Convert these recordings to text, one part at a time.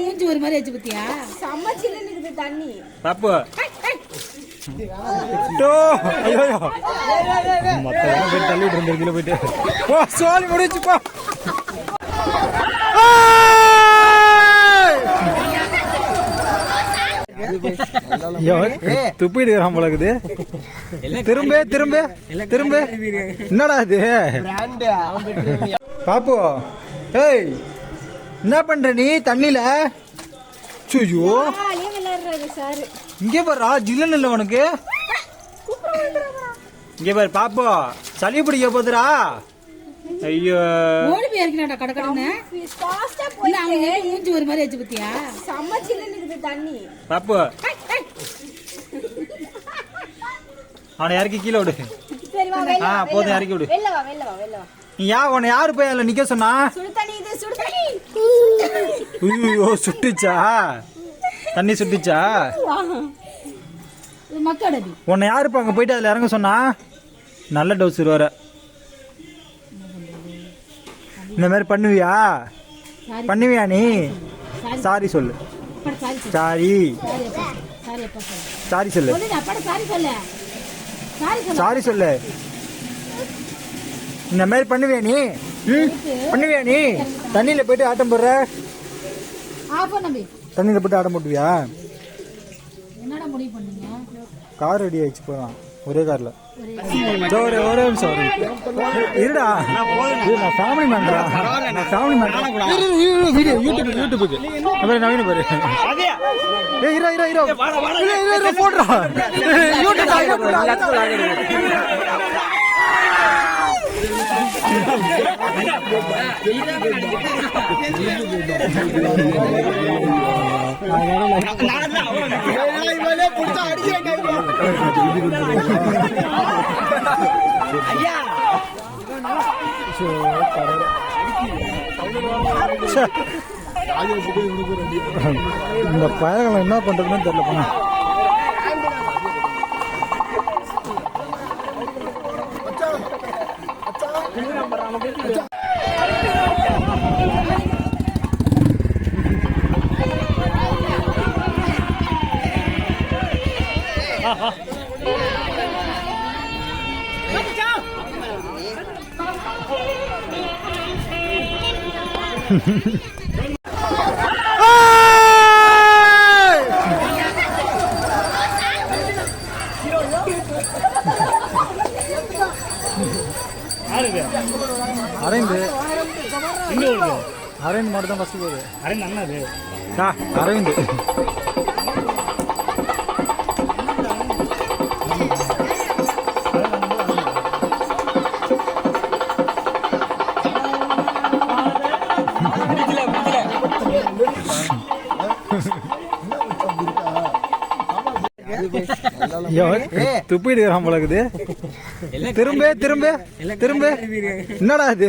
மூஞ்சி ஒரு மாதிரி வச்சு பத்தியா சமைச்சிருந்து தண்ணி பாப்பு தள்ளிட்டு இருந்திருக்கீங்க போயிட்டு சோழி முடிச்சுப்பா துப்பிடுறான் போலக்குது திரும்ப திரும்ப திரும்ப என்னடா இது பாப்பு ஏய் என்ன பண்ற நீ தண்ணில சுயோ இங்கே பாரு ஜில்லுன்னு இல்லை உனக்கு இங்கே பாரு பாப்போ சளி பிடிக்க போதுரா ஐயோ ஓடி போயிருக்கா கடக்கடன்னு மூஞ்சி ஒரு மாதிரி வச்சு பத்தியா சமைச்சிருந்து தண்ணி பாப்பு அவனை இறக்கி கீழே விடு போதும் இறக்கி விடு நீ உன்னை யாரு போய் அதுல நிக்க சொன்னா ஐயோ சுட்டுச்சா தண்ணி சுட்டுச்சா உன்னை யாருப்பா அங்க போயிட்டு அதுல இறங்க சொன்னா நல்ல டோஸ் வர இந்த மாதிரி பண்ணுவியா நீ சாரி சொல்லு சாரி சொல்லு சாரி சொல்லு இந்த மாதிரி பண்ணுவியா நீ தண்ணியில போயிட்டு ஆட்டம் போடுற தண்ணியில போட்டு ஆட்டம் போட்டுவியா கார் ரெடி ஆயிடுச்சு போதான் ஒரே கார்ல ஒரே நிமிஷம் இருடா நான் ஃபேமிலி மேன்டா வீடியோ யூடியூபுக்கு நவீன பாரு போடுறா இந்த பயங்களை என்ன பண்றதுன்னு தெரியல போனா அரவிந்த் மட்டும் தான் ஃபர்ஸ்ட் போகுது. அரவிந்த் அண்ணா அது அரவிந்த் துப்பிடுறான் போலக்குது திரும்ப திரும்ப திரும்ப என்னடா இது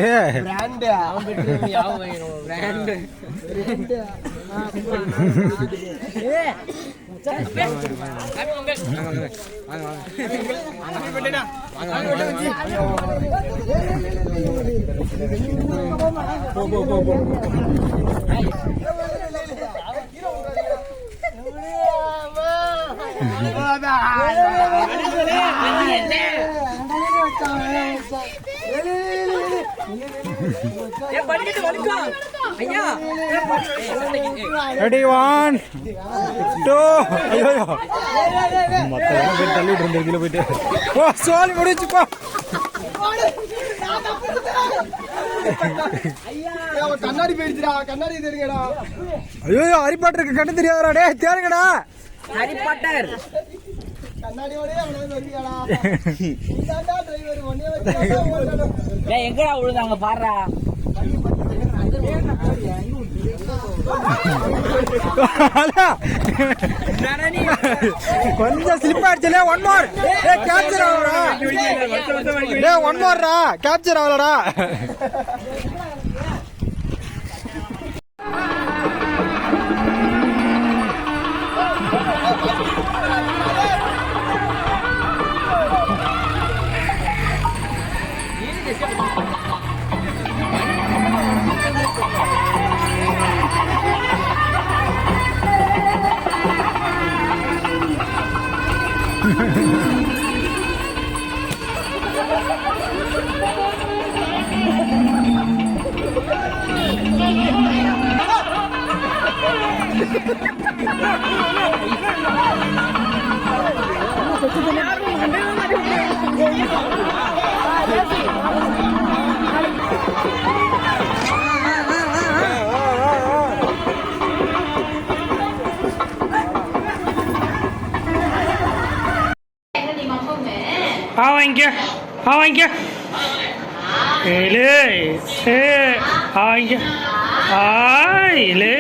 ரெடி 1 2 ஐயோ மொத்தம் தள்ளிட்டு இருந்திருக்கீங்க போயிட்டு சோழி முடிச்சுப்பா கண்ணாடி போயிடுச்சுடா கண்ணாடி தெரியுங்கடா ஐயோ ஹரிபாட்டருக்கு கண்ணு தெரியாதடா டே தேருங்கடா ஹரிபாட்டர் கண்ணாடியோட அவனே தெரியாடா இதாடா டிரைவர் ஒண்ணே வச்சு டேய் எங்கடா விழுந்தாங்க பாறா கொஞ்சம் ஸ்லிப் ஆயிடுச்சுல ஒன் மோர் கேப்சர் ஆகலடா டேய் ஒன் மோர்டா கேப்சர் ஆகலடா வாங்கிக்க வாங்கிக்க ஏழு ஏ வாங்கிக்க இலு